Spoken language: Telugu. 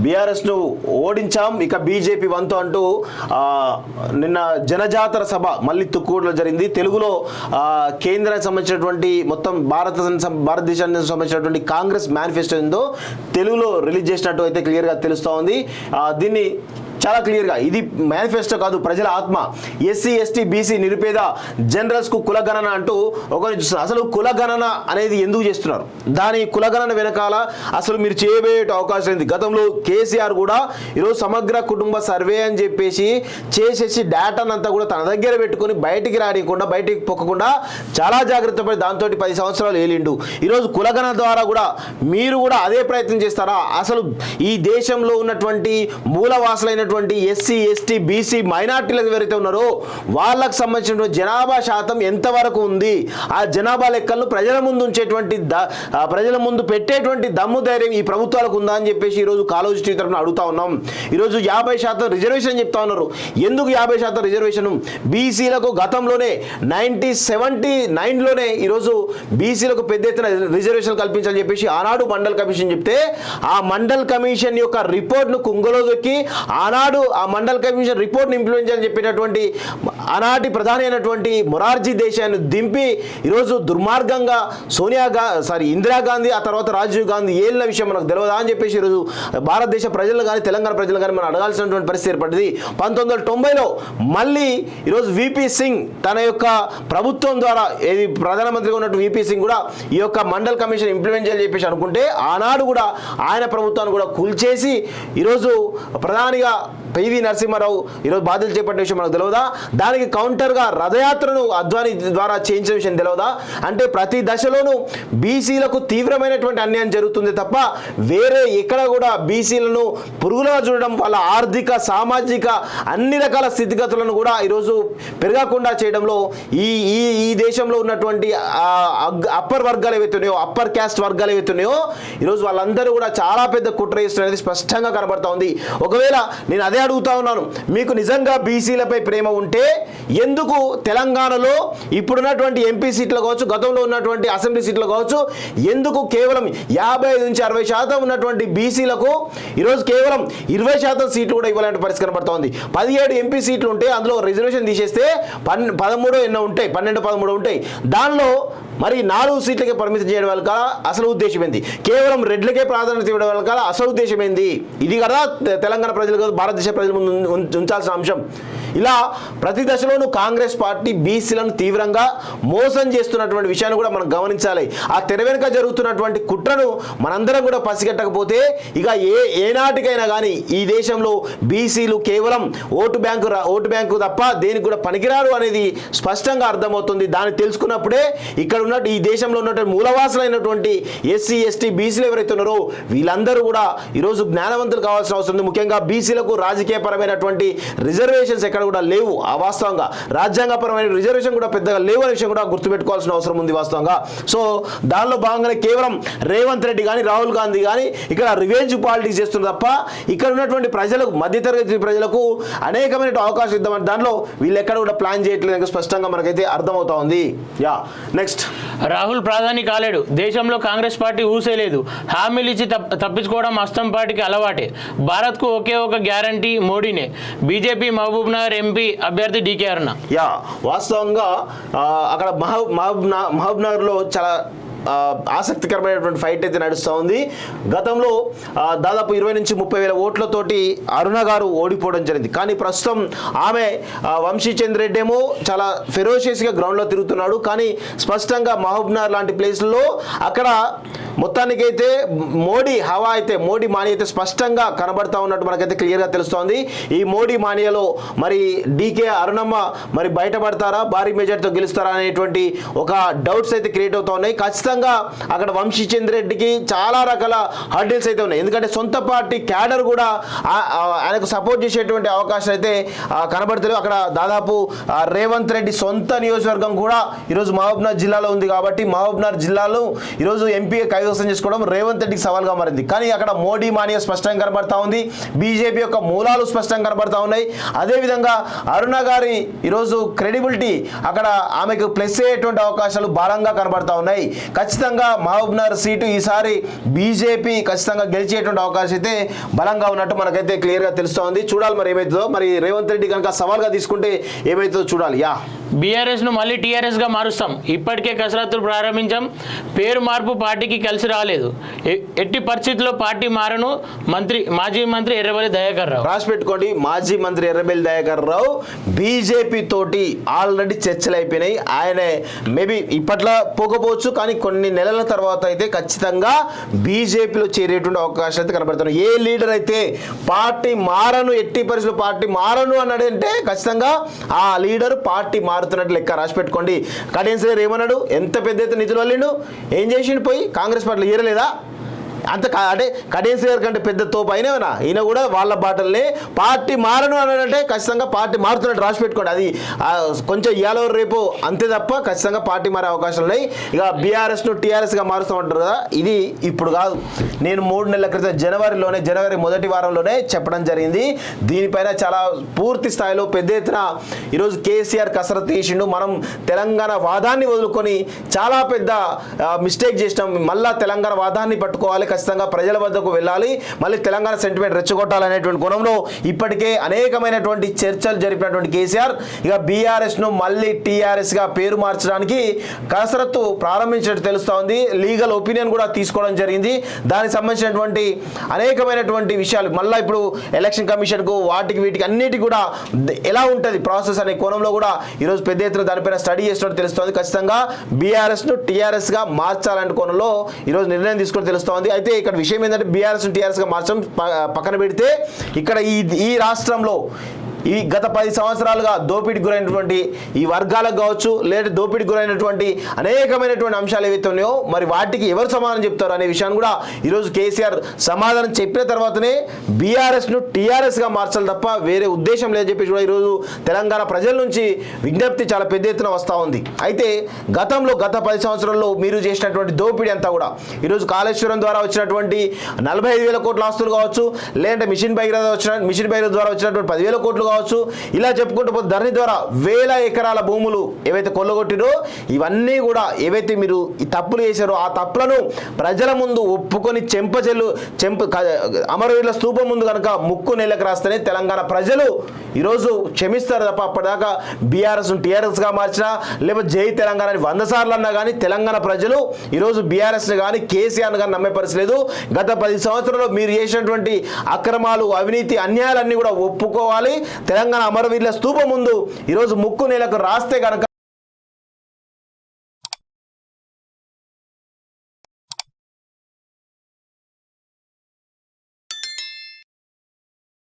బీఆర్ఎస్ను ఓడించాం ఇక బీజేపీ వంతు అంటూ నిన్న జనజాతర సభ మళ్ళీ తుక్కుడులో జరిగింది. తెలుగులో కేంద్రానికి సంబంధించినటువంటి మొత్తం భారతదేశానికి సంబంధించినటువంటి కాంగ్రెస్ మేనిఫెస్టో ఉందో తెలుగులో రిలీజ్ చేసినట్టు అయితే క్లియర్గా తెలుస్తూ ఉంది. దీన్ని చాలా క్లియర్గా ఇది మేనిఫెస్టో కాదు, ప్రజల ఆత్మ. ఎస్సీ ఎస్టీ బీసీ నిరుపేద జనరల్స్కు కులగణన అంటూ అసలు కులగణన అనేది ఎందుకు చేస్తున్నారు, దాని కులగణన వెనకాల అసలు మీరు చేయబోయే అవకాశం ఉంది. గతంలో కేసీఆర్ కూడా ఈరోజు సమగ్ర కుటుంబ సర్వే అని చెప్పేసి చేసేసి డేటాను అంతా కూడా తన దగ్గర పెట్టుకుని బయటికి రానియకుండా బయటికి పొక్కకుండా చాలా జాగ్రత్త పడి దాంతో 10 సంవత్సరాలు ఏలిండు. ఈరోజు కులగణన ద్వారా కూడా మీరు కూడా అదే ప్రయత్నం చేస్తారా? అసలు ఈ దేశంలో ఉన్నటువంటి మూలవాసులైన ఎస్సీ ఎస్టీ బీసీ మైనార్టీలకు ఎవరైతే ఉన్నారో వాళ్ళకు సంబంధించిన జనాభా శాతం ఎంతవరకు ఉంది, ఆ జనాభా లెక్కలను ప్రజల ముందు ఉంచేటువంటి ప్రజల ముందు పెట్టేటువంటి దమ్ము ధైర్యం ఈ ప్రభుత్వాలకు ఉందా అని చెప్పేసి ఈరోజు కాలేజ్ టీవీ తరఫున అడుగుతా ఉన్నాం. ఈరోజు 50% రిజర్వేషన్ చెప్తా ఉన్నారు. ఎందుకు 50% రిజర్వేషన్? బీసీలకు గతంలోనే 1979లోనే ఈరోజు బీసీలకు పెద్ద ఎత్తున రిజర్వేషన్ కల్పించాలని చెప్పేసి ఆనాడు మండల్ కమిషన్ చెప్తే ఆ మండల్ కమిషన్ యొక్క రిపోర్ట్ను కుంగలో దొక్కి ఆనాడు ఆ మండల్ కమిషన్ రిపోర్ట్ని ఇంప్లిమెంట్ చేయాలని చెప్పేటటువంటి ఆనాటి ప్రధాని అయినటువంటి మొరార్జీ దేశాన్ని దింపి ఈరోజు దుర్మార్గంగా ఇందిరాగాంధీ ఆ తర్వాత రాజీవ్ గాంధీ ఏళ్ళ విషయం మనకు తెలియదా అని చెప్పేసి ఈరోజు భారతదేశ ప్రజలు కానీ తెలంగాణ ప్రజలు కానీ మనం అడగాల్సినటువంటి పరిస్థితి ఏర్పడింది. 1990లో మళ్ళీ ఈరోజు విపి సింగ్ తన యొక్క ప్రభుత్వం ద్వారా ఏది ప్రధానమంత్రిగా ఉన్నట్టు విపి సింగ్ కూడా ఈ యొక్క మండల్ కమిషన్ ఇంప్లిమెంట్ చేయాలని చెప్పేసి అనుకుంటే ఆనాడు కూడా ఆయన ప్రభుత్వాన్ని కూడా కూల్చేసి ఈరోజు ప్రధానిగా పివి నరసింహారావు ఈరోజు బాధ్యతలు చేపట్టిన విషయం మనకు తెలియదా? దానికి కౌంటర్గా రథయాత్రను అద్వానీ ద్వారా చేయించిన విషయం తెలియదా? అంటే ప్రతి దశలోనూ బీసీలకు తీవ్రమైనటువంటి అన్యాయం జరుగుతుంది తప్ప వేరే ఎక్కడ కూడా బీసీలను పురుగులుగా చూడడం, వాళ్ళ ఆర్థిక సామాజిక అన్ని రకాల స్థితిగతులను కూడా ఈరోజు పెరగకుండా చేయడంలో ఈ దేశంలో ఉన్నటువంటి అప్పర్ వర్గాలు ఏవైతున్నాయో అప్పర్ క్యాస్ట్ వర్గాలు ఏవైతున్నాయో ఈరోజు వాళ్ళందరూ కూడా చాలా పెద్ద కుట్ర చేస్తున్నది స్పష్టంగా కనబడతా ఉంది. ఒకవేళ నేను అదే అడుగుతా ఉన్నాను, మీకు నిజంగా బీసీలపై ప్రేమ ఉంటే ఎందుకు తెలంగాణలో ఇప్పుడున్నటువంటి ఎంపీ సీట్లు కావచ్చు, గతంలో ఉన్నటువంటి అసెంబ్లీ సీట్లు కావచ్చు, ఎందుకు కేవలం 55 నుంచి 60% ఉన్నటువంటి బీసీలకు ఈరోజు కేవలం 20% సీట్లు కూడా ఇవ్వాలంటే పరిస్థితి కనబడతా ఉంది. 17 ఎంపీ సీట్లు ఉంటే అందులో రిజర్వేషన్ తీసేస్తే 13 ఎన్నో ఉంటాయి, 12, 13 ఉంటాయి. దానిలో మరి 4 సీట్లకే పరిమితం చేయడం వల్ల అసలు ఉద్దేశం ఏంది? కేవలం రెడ్లకే ప్రాధాన్యత ఇవ్వడం వల్ల అసలు ఉద్దేశం ఏంది? ఇది కదా తెలంగాణ ప్రజలు భారతదేశ ప్రజల ముందు ఉంచాల్సిన అంశం. ఇలా ప్రతి దశలోనూ కాంగ్రెస్ పార్టీ బీసీలను తీవ్రంగా మోసం చేస్తున్నటువంటి విషయాన్ని కూడా మనం గమనించాలి. ఆ తెర వెనుక జరుగుతున్నటువంటి కుట్రను మనందరం కూడా పసిగట్టకపోతే ఇక ఏనాటికైనా కానీ ఈ దేశంలో బీసీలు కేవలం ఓటు బ్యాంకు తప్ప దేనికి కూడా పనికిరారు అనేది స్పష్టంగా అర్థమవుతుంది. దాన్ని తెలుసుకున్నప్పుడే ఇక్కడ ఉన్నట్టు ఈ దేశంలో ఉన్నటువంటి మూలవాసులైనటువంటి ఎస్సీ ఎస్టీ బీసీలు ఎవరైతే ఉన్నారో వీళ్ళందరూ కూడా ఈరోజు జ్ఞానవంతులు కావాల్సిన అవసరం ఉంది. ముఖ్యంగా బీసీలకు రాజకీయపరమైనటువంటి రిజర్వేషన్స్ ఎక్కడ కూడా లేవు. వాస్తవంగా రాజ్యాంగపరమైన రిజర్వేషన్ కూడా పెద్దగా లేవు అనే విషయం కూడా గుర్తుపెట్టుకోవాల్సిన అవసరం ఉంది వాస్తవంగా. సో దానిలో భాగంగానే కేవలం రేవంత్ రెడ్డి కానీ రాహుల్ గాంధీ కానీ ఇక్కడ రివెంజ్ పాలిటిక్స్ చేస్తున్నారు తప్ప ఇక్కడ ఉన్నటువంటి ప్రజలకు మధ్యతరగతి ప్రజలకు అనేకమైన అవకాశం ఇద్దామని దానిలో వీళ్ళు ఎక్కడ కూడా ప్లాన్ చేయట్లేదు స్పష్టంగా మనకైతే అర్థమవుతా ఉంది. నెక్స్ట్ రాహుల్ ప్రధాని కాలేడు, దేశంలో కాంగ్రెస్ పార్టీ ఊసేలేదు, హామీలు ఇచ్చి తప్పించుకోవడం అస్తం పార్టీకి అలవాటే, భారత్కు ఒకే ఒక గ్యారంటీ మోడీనే, బీజేపీ మహబూబ్ నగర్ ఎంపీ అభ్యర్థి డీకే అరుణ. వాస్తవంగా అక్కడ మహబూబ్ నగర్లో చాలా ఆసక్తికరమైనటువంటి ఫైట్ అయితే నడుస్తూ ఉంది. గతంలో దాదాపు 20 నుంచి 30 వేల ఓట్లతోటి అరుణ గారు ఓడిపోవడం జరిగింది. కానీ ప్రస్తుతం ఆమె వంశీచంద్ర రెడ్డి ఏమో చాలా ఫెరోషియస్గా గ్రౌండ్లో తిరుగుతున్నాడు. కానీ స్పష్టంగా మహబూబ్నగర్ లాంటి ప్లేస్లో అక్కడ మొత్తానికైతే మోడీ హవా అయితే మోడీ మానియా అయితే స్పష్టంగా కనబడతా ఉన్నట్టు మనకైతే క్లియర్గా తెలుస్తోంది. ఈ మోడీ మానియాలో మరి డీకే అరుణమ్మ మరి బయటపడతారా, భారీ మెజార్టీతో గెలుస్తారా అనేటువంటి ఒక డౌట్స్ అయితే క్రియేట్ అవుతా ఉన్నాయి. ఖచ్చితంగా అక్కడ వంశీచంద్ర రెడ్డికి చాలా రకాల హర్డిల్స్ అయితే ఉన్నాయి. ఎందుకంటే సొంత పార్టీ క్యాడర్ కూడా ఆయనకు సపోర్ట్ చేసేటువంటి అవకాశం అయితే కనబడతలేదు. అక్కడ దాదాపు రేవంత్ రెడ్డి సొంత నియోజకవర్గం కూడా ఈరోజు మహబూబ్నగర్ జిల్లాలో ఉంది. కాబట్టి మహబూబ్నగర్ జిల్లాలో ఈరోజు ఎంపీ కైవసం కైవసం చేసుకోవడం రేవంత్ రెడ్డికి సవాల్గా మారింది. కానీ అక్కడ మోడీ మానియా స్పష్టంగా కనబడతా ఉంది, బీజేపీ యొక్క మూలాలు స్పష్టంగా కనబడతా ఉన్నాయి. అదేవిధంగా అరుణ గారి ఈరోజు క్రెడిబిలిటీ అక్కడ ఆమెకు ప్లస్ అయ్యేటువంటి అవకాశాలు బలంగా కనబడతా ఉన్నాయి. ఖచ్చితంగా మహబూబ్నగర్ సీటు ఈసారి బీజేపీ ఖచ్చితంగా గెలిచేటువంటి అవకాశం అయితే బలంగా ఉన్నట్టు మనకైతే క్లియర్గా తెలుస్తూ ఉంది. చూడాలి మరి ఏమవుతుందో. మరి రేవంత్ రెడ్డి కనుక సవాల్గా తీసుకుంటే ఏమవుతుందో చూడాలి. బీఆర్ఎస్ ను మళ్ళీ టీఆర్ఎస్ గా మారుస్తాం, ఇప్పటికే కసరత్తులు ప్రారంభించాం, పేరు మార్పు పార్టీకి కలిసి రాలేదు, ఎట్టి పరిస్థితుల్లో పార్టీ మారను మాజీ మంత్రి ఎర్రబెల్లి దయాకర్ రావు. రాసి పెట్టుకోండి, మాజీ మంత్రి ఎర్రబెల్లి దయాకర్ రావు బీజేపీ తోటి ఆల్రెడీ చర్చలు అయిపోయినాయి. ఆయన మేబీ ఇప్పట్లో పోకపోవచ్చు, కానీ కొన్ని నెలల తర్వాత అయితే ఖచ్చితంగా బీజేపీలో చేరేటువంటి అవకాశం అయితే కనబడుతున్నాయి. ఏ లీడర్ అయితే పార్టీ మారను, ఎట్టి పరిస్థితుల్లో పార్టీ మారను అన్నాడంటే ఖచ్చితంగా ఆ లీడర్ పార్టీ మారుతున్నట్టు లెక్క. రాసి పెట్టుకోండి. కడియం శ్రీహరి ఏమన్నాడు? ఎంత పెద్ద ఎత్తున నిధులు వల్లిండు, ఏం చేసిండు? పోయి కాంగ్రెస్ పార్టీలో ఏరలేదా? అంత అంటే కడియం శ్రీహరి కంటే పెద్ద తోపు అయినా ఈయన కూడా వాళ్ళ బాటల్ని పార్టీ మారను అన్నాడంటే ఖచ్చితంగా పార్టీ మారుతున్నట్టు రాసి పెట్టుకోండి. అది కొంచెం ఇయాలో రేపు అంతే తప్ప ఖచ్చితంగా పార్టీ మారే అవకాశాలు ఉన్నాయి. ఇక బీఆర్ఎస్ను టీఆర్ఎస్గా మారుస్తామంటారు కదా, ఇది ఇప్పుడు కాదు. నేను 3 నెలల క్రితం జనవరి మొదటి వారంలోనే చెప్పడం జరిగింది. దీనిపైన చాలా పూర్తి స్థాయిలో పెద్ద ఎత్తున ఈరోజు కేసీఆర్ కసరత్తు చేసిండు. మనం తెలంగాణ వాదాన్ని వదులుకొని చాలా పెద్ద మిస్టేక్ చేసినాం, మళ్ళా తెలంగాణ వాదాన్ని పట్టుకోవాలి, ఖచ్చితంగా ప్రజల వద్దకు వెళ్ళాలి, మళ్ళీ తెలంగాణ సెంటిమెంట్ రెచ్చగొట్టాలనేటువంటి కోణంలో ఇప్పటికే అనేకమైనటువంటి చర్చలు జరిపినటువంటి కేసీఆర్ ఇక బీఆర్ఎస్ను మళ్ళీ టీఆర్ఎస్గా పేరు మార్చడానికి కసరత్తు ప్రారంభించినట్టు తెలుస్తూ ఉంది. లీగల్ ఒపీనియన్ కూడా తీసుకోవడం జరిగింది. దానికి సంబంధించినటువంటి అనేకమైనటువంటి విషయాలు మళ్ళీ ఇప్పుడు ఎలక్షన్ కమిషన్కు వీటికి అన్నిటికీ కూడా ఎలా ఉంటుంది ప్రాసెస్ అనే కోణంలో కూడా ఈరోజు పెద్ద ఎత్తున దానిపైన స్టడీ చేసినట్టు తెలుస్తోంది. ఖచ్చితంగా బీఆర్ఎస్ను టీఆర్ఎస్గా మార్చాలనే కోణంలో ఈరోజు నిర్ణయం తీసుకుని తెలుస్తోంది. అయితే ఇక్కడ విషయం ఏంటంటే బీఆర్ఎస్ టీఆర్ఎస్గా మార్చడం పక్కన పెడితే ఇక్కడ ఈ రాష్ట్రంలో ఈ గత 10 సంవత్సరాలుగా దోపిడీకి గురైనటువంటి ఈ వర్గాలకు కావచ్చు, లేదా దోపిడీకి గురైనటువంటి అనేకమైనటువంటి అంశాలు ఏవైతే ఉన్నాయో మరి వాటికి ఎవరు సమాధానం చెప్తారు అనే విషయాన్ని కూడా ఈరోజు కేసీఆర్ సమాధానం చెప్పిన తర్వాతనే బీఆర్ఎస్ను టీఆర్ఎస్గా మార్చాలి తప్ప వేరే ఉద్దేశం లేదని చెప్పేసి కూడా ఈరోజు తెలంగాణ ప్రజల నుంచి విజ్ఞప్తి చాలా పెద్ద ఎత్తున వస్తూ ఉంది. అయితే గత 10 సంవత్సరాల్లో మీరు చేసినటువంటి దోపిడీ అంతా కూడా ఈరోజు కాళేశ్వరం ద్వారా వచ్చినటువంటి 45,000 కోట్ల ఆస్తులు కావచ్చు, లేదంటే మిషన్ భగీరథ ద్వారా వచ్చినటువంటి 10,000 కోట్లు కావచ్చు, ఇలా చెప్పుకుంటూ పోతే ధరణి ద్వారా 1000 ఎకరాల భూములు ఏవైతే కొల్లగొట్టిరో ఇవన్నీ కూడా ఏవైతే మీరు ఈ తప్పులు చేశారో ఆ తప్పులను ప్రజల ముందు ఒప్పుకొని అమరవీరుల స్తూపం ముందు కనుక ముక్కు నెలకు రాస్తేనే తెలంగాణ ప్రజలు ఈరోజు క్షమిస్తారు తప్ప అప్పటిదాకా బీఆర్ఎస్ను టీఆర్ఎస్గా మార్చినా లేకపోతే జై తెలంగాణ 100 సార్లు అన్నా కానీ తెలంగాణ ప్రజలు ఈరోజు బీఆర్ఎస్ని కానీ కేసీఆర్ని కానీ నమ్మే పరిస్థితి లేదు. గత 10 సంవత్సరాల్లో మీరు చేసినటువంటి అక్రమాలు, అవినీతి, అన్యాయాలన్నీ కూడా ఒప్పుకోవాలి. తెలంగాణ అమరవీరుల స్తూపం ముందు ఈరోజు ముక్కు నేలకు రాస్తే కనుక